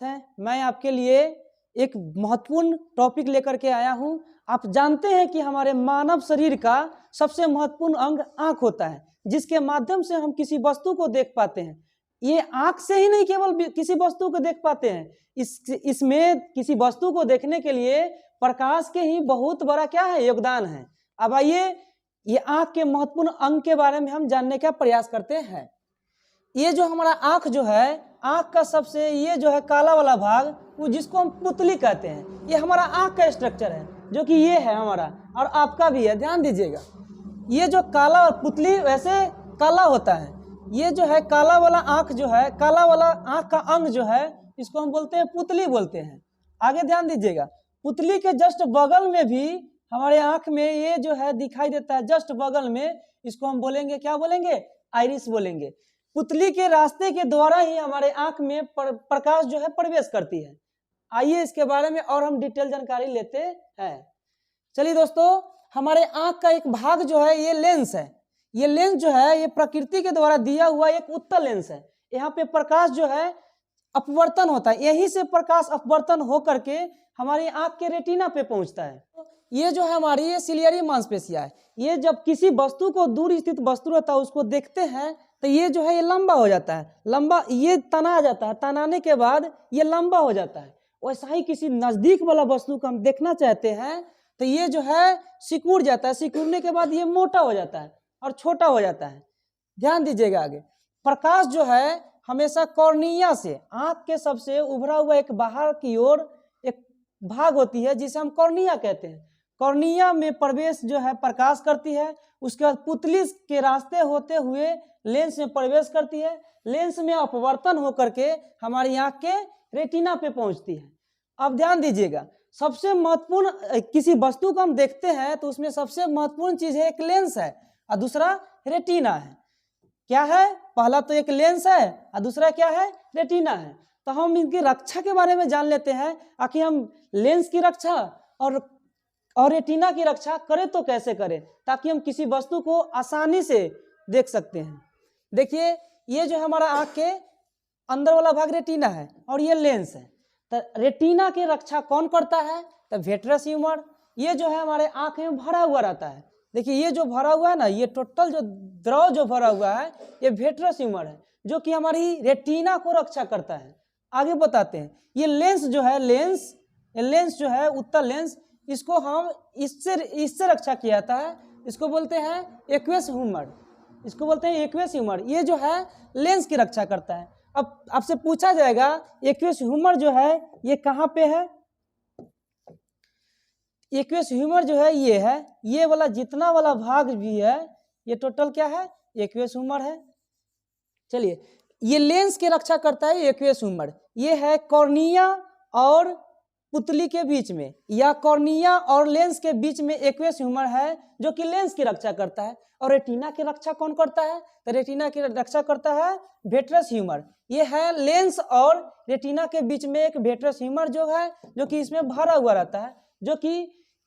है, मैं आपके लिए एक महत्वपूर्ण टॉपिक लेकर के आया हूं। आप जानते हैं कि हमारे मानव शरीर का सबसे महत्वपूर्ण अंग आंख होता है, जिसके माध्यम से हम किसी वस्तु को देख पाते हैं। ये आंख से ही नहीं केवल किसी वस्तु को देख पाते हैं, इसमें किसी वस्तु को देखने के लिए प्रकाश के ही बहुत बड़ा क्या है, योगदान है। अब आइए ये आंख के महत्वपूर्ण अंग के बारे में हम जानने का प्रयास करते हैं। ये जो हमारा आंख जो है, आंख का सबसे ये जो है काला वाला भाग, वो जिसको हम पुतली कहते हैं, ये हमारा आंख का स्ट्रक्चर है, जो कि ये है हमारा और आपका भी है। ध्यान दीजिएगा, ये जो काला और पुतली वैसे काला होता है, ये जो है काला वाला आंख जो है, काला वाला आंख का अंग जो है, इसको हम बोलते हैं पुतली बोलते हैं। आगे ध्यान दीजिएगा, पुतली के जस्ट बगल में भी हमारे आंख में ये जो है दिखाई देता है, जस्ट बगल में, इसको हम बोलेंगे क्या बोलेंगे, आइरिस बोलेंगे। पुतली के रास्ते के द्वारा ही हमारे आंख में प्रकाश जो है प्रवेश करती है। आइए इसके बारे में और हम डिटेल जानकारी लेते हैं। चलिए दोस्तों, हमारे आंख का एक भाग जो है ये लेंस है। ये लेंस जो है ये प्रकृति के द्वारा दिया हुआ एक उत्तल लेंस है। यहाँ पे प्रकाश जो है अपवर्तन होता है, यहीं से प्रकाश अपवर्तन हो करके हमारी आंख के रेटिना पे पहुंचता है। ये जो है हमारी ये सिलियरी मांसपेशियां है, ये जब किसी वस्तु को दूर स्थित वस्तु रहता है उसको देखते हैं तो ये जो है ये लंबा हो जाता है, लंबा ये तना आ जाता है, तनाने के बाद ये लंबा हो जाता है। वैसा ही किसी नजदीक वाला वस्तु को हम देखना चाहते हैं तो ये जो है सिकुड़ जाता है, सिकुड़ने के बाद ये मोटा हो जाता है और छोटा हो जाता है। ध्यान दीजिएगा, आगे प्रकाश जो है हमेशा कॉर्निया से, आंख के सबसे उभरा हुआ एक बाहर की ओर एक भाग होती है जिसे हम कॉर्निया कहते हैं। कॉर्निया में प्रवेश जो है प्रकाश करती है, उसके बाद पुतली के रास्ते होते हुए लेंस में प्रवेश करती है, लेंस में अपवर्तन होकर के हमारी आंख के रेटिना पे पहुंचती है। अब ध्यान दीजिएगा, सबसे महत्वपूर्ण किसी वस्तु को हम देखते हैं तो उसमें सबसे महत्वपूर्ण चीज है, एक लेंस है और दूसरा रेटिना है। क्या है, पहला तो एक लेंस है और दूसरा क्या है, रेटिना है। तो हम इनकी रक्षा के बारे में जान लेते हैं। आखिर हम लेंस की रक्षा और रेटिना की रक्षा करें तो कैसे करें, ताकि हम किसी वस्तु को आसानी से देख सकते हैं। देखिए, ये जो हमारा आंख के अंदर वाला भाग रेटिना है और ये लेंस है। तो रेटिना की रक्षा कौन करता है, तो विट्रियस ह्यूमर। ये जो है हमारे आंख में भरा हुआ रहता है। देखिए, ये जो भरा हुआ है ना, ये टोटल जो द्रव जो भरा हुआ है ये विट्रियस ह्यूमर है, जो कि हमारी रेटिना को रक्षा करता है। आगे बताते हैं, ये लेंस जो है, लेंस जो है उत्तल लेंस, इसको हम इससे रक्षा किया जाता है। इसको बोलते हैं एक्वेस ह्यूमर, इसको बोलते हैं एक्वेस ह्यूमर। ये जो है लेंस की रक्षा करता है। अब आपसे पूछा जाएगा एक्वेस ह्यूमर जो है ये कहाँ पे है। एक्वेस ह्यूमर जो है ये वाला जितना वाला भाग भी है ये टोटल क्या है, एक्वेस ह्यूमर है। चलिए, ये लेंस की रक्षा करता है एक्वेस ह्यूमर। ये है कॉर्निया और पुतली के बीच में, या कॉर्निया और लेंस के बीच में एक्वेस ह्यूमर है, जो कि लेंस की रक्षा करता है। और रेटिना की रक्षा कौन करता है, तो रेटिना की रक्षा करता है विट्रियस ह्यूमर। ये है लेंस और रेटिना के बीच में एक विट्रियस ह्यूमर जो है, जो कि इसमें भरा हुआ रहता है, जो कि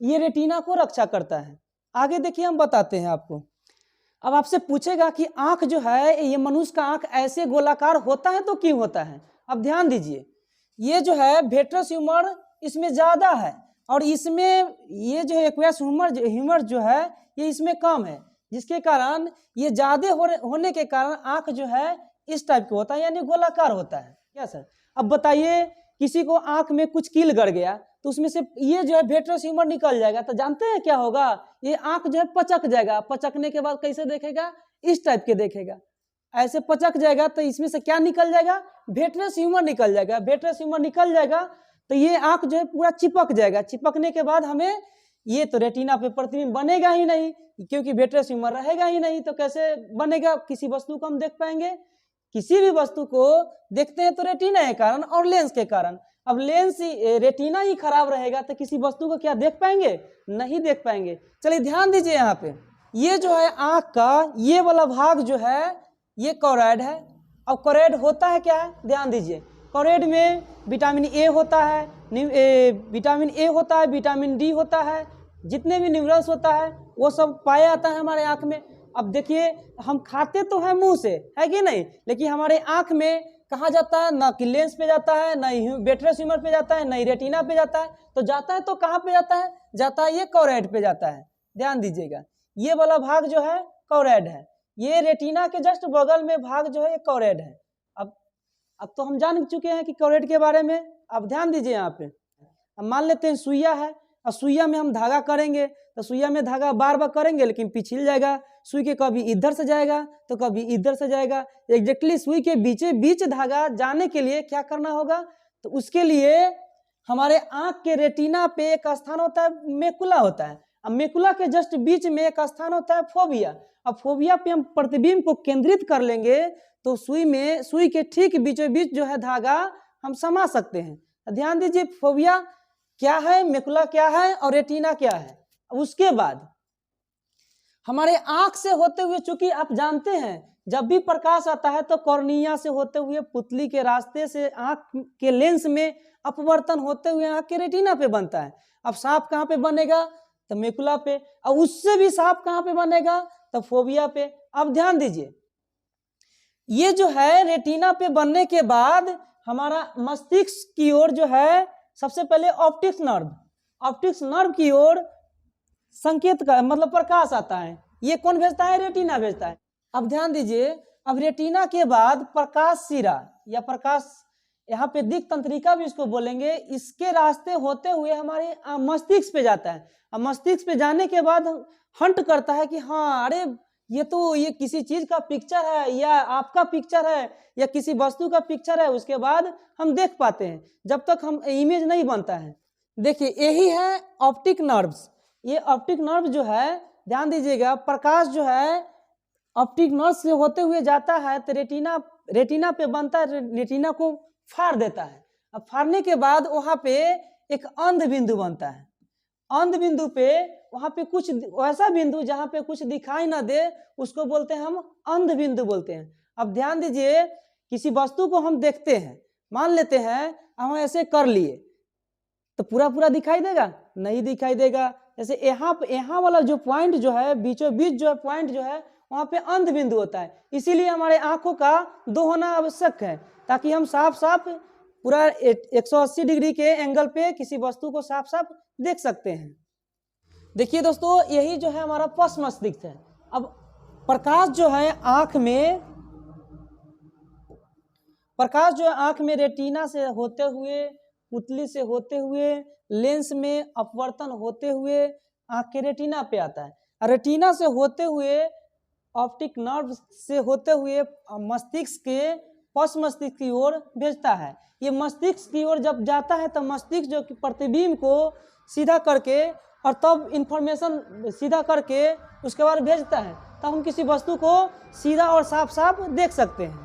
ये रेटिना को रक्षा करता है। आगे देखिए, हम बताते हैं आपको। अब आपसे पूछेगा कि आंख जो है, ये मनुष्य का आंख ऐसे गोलाकार होता है तो क्यों होता है। अब ध्यान दीजिए, ये जो है विट्रियस ह्यूमर इसमें ज्यादा है और इसमें ये जो एक्वेस ह्यूमर जो है ये इसमें कम है, जिसके कारण ये ज्यादा होने के कारण आंख जो है इस टाइप का होता है, यानी गोलाकार होता है। क्या सर? अब बताइए, किसी को आंख में कुछ कील गड़ गया तो उसमें से ये जो है विट्रियस ह्यूमर निकल जाएगा, तो जानते हैं क्या होगा, ये आंख जो है पचक जाएगा। पचकने के बाद कैसे देखेगा, इस टाइप के देखेगा, ऐसे पचक जाएगा। तो इसमें से क्या निकल जाएगा, विट्रियस ह्यूमर निकल जाएगा। विट्रियस ह्यूमर निकल जाएगा तो ये आंख जो है पूरा चिपक जाएगा। चिपकने के बाद हमें ये तो रेटिना पे प्रतिबिंब बनेगा ही नहीं, क्योंकि विट्रियस ह्यूमर रहेगा ही नहीं, तो कैसे बनेगा, किसी वस्तु को हम देख पाएंगे। किसी भी वस्तु को देखते हैं तो रेटिना के कारण और लेंस के कारण। अब लेंस रेटिना ही खराब रहेगा तो किसी वस्तु को क्या देख पाएंगे, नहीं देख पाएंगे। चलिए ध्यान दीजिए, यहाँ पे ये जो है आंख का ये वाला भाग जो है ये कॉरेड है। अब कॉरेड होता है क्या है, ध्यान दीजिए, कॉरेड में विटामिन ए होता है, विटामिन ए होता है, विटामिन डी होता है, जितने भी न्यूरल्स होता है वो सब पाया जाता है हमारे आंख में। अब देखिए, हम खाते तो हैं मुंह से, है कि नहीं, लेकिन हमारे आंख में कहाँ जाता है, ना कि लेंस पे जाता है, ना ही विट्रियस ह्यूमर पे जाता है, ना ही रेटिना पे जाता है। तो जाता है तो कहाँ पे जाता है ये कॉरेड पे जाता है। ध्यान दीजिएगा, ये वाला भाग जो है कॉरेड है, ये रेटिना के जस्ट बगल में भाग जो है ये कॉरेड है। अब तो हम जान चुके हैं कि कॉरेड के बारे में। अब ध्यान दीजिए यहाँ पे, अब मान लेते हैं सुइया है, और सुइया में हम धागा करेंगे, तो सुइया में धागा बार बार करेंगे लेकिन पिछल जाएगा, सुई के कभी इधर से जाएगा तो कभी इधर से जाएगा। एग्जैक्टली सुई के बीच धागा जाने के लिए क्या करना होगा, तो उसके लिए हमारे आंख के रेटिना पे एक स्थान होता है मेकुला होता है, अब मेकुला के जस्ट बीच में एक स्थान होता है फोबिया। अब फोबिया पे हम प्रतिबिंब को केंद्रित कर लेंगे तो सुई के ठीक बीचों बीच जो है धागा हम समा सकते हैं। ध्यान दीजिए, फोबिया क्या है, मेकुला क्या है और रेटिना क्या है। उसके बाद हमारे आंख से होते हुए, चूंकि आप जानते हैं जब भी प्रकाश आता है तो कॉर्निया से होते हुए पुतली के रास्ते से आंख के लेंस में अपवर्तन होते हुए आंख के रेटिना पे बनता है। अब सांप कहाँ पे बनेगा, तो मेकुला पे, और उससे भी सांप कहाँ पे बनेगा, तो फोबिया पे। अब ध्यान दीजिए, ये जो है रेटिना पे बनने के बाद हमारा मस्तिष्क की ओर जो है सबसे पहले ऑप्टिक्स नर्व की ओर संकेत का मतलब प्रकाश आता है। ये कौन भेजता है, रेटिना भेजता है। अब ध्यान दीजिए, अब रेटिना के बाद प्रकाश सिरा या प्रकाश, यहाँ पे दिक् तंत्रिका भी इसको बोलेंगे, इसके रास्ते होते हुए हमारे मस्तिष्क पे जाता है। अब मस्तिष्क पे जाने के बाद हंट करता है कि हाँ अरे ये किसी चीज का पिक्चर है, या आपका पिक्चर है, या किसी वस्तु का पिक्चर है। उसके बाद हम देख पाते हैं, जब तक हम इमेज नहीं बनता है। देखिए यही है ऑप्टिक नर्व्स। ये ऑप्टिक नर्व जो है, ध्यान दीजिएगा, प्रकाश जो है ऑप्टिक नर्व से होते हुए जाता है तो रेटिना पे बनता है, रेटिना को फाड़ देता है। अब फाड़ने के बाद वहां पे एक अंध बिंदु बनता है। अंध बिंदु पे वहां पे कुछ ऐसा बिंदु जहां पे कुछ दिखाई ना दे, उसको बोलते हैं हम अंध बिंदु बोलते हैं। अब ध्यान दीजिए, किसी वस्तु को हम देखते हैं, मान लेते हैं हम ऐसे कर लिए तो पूरा दिखाई देगा, नहीं दिखाई देगा। जैसे यहाँ वाला जो पॉइंट जो है, बीचों बीच जो पॉइंट जो है, वहां पे अंध बिंदु होता है। इसीलिए हमारे आंखों का 2 होना आवश्यक है, ताकि हम साफ पूरा 180 डिग्री के एंगल पे किसी वस्तु को साफ देख सकते हैं। देखिए दोस्तों, यही जो है हमारा पश्च मस्तिष्क है। अब प्रकाश जो है आंख में रेटिना से होते हुए, पुतली से होते हुए, लेंस में अपवर्तन होते हुए आंख के रेटिना पे आता है। रेटिना से होते हुए, ऑप्टिक नर्व से होते हुए मस्तिष्क के पश्च मस्तिष्क की ओर भेजता है। ये मस्तिष्क की ओर जब जाता है तो मस्तिष्क जो कि प्रतिबिंब को सीधा करके और तब इंफॉर्मेशन सीधा करके उसके बाद भेजता है, तब हम किसी वस्तु को सीधा और साफ देख सकते हैं।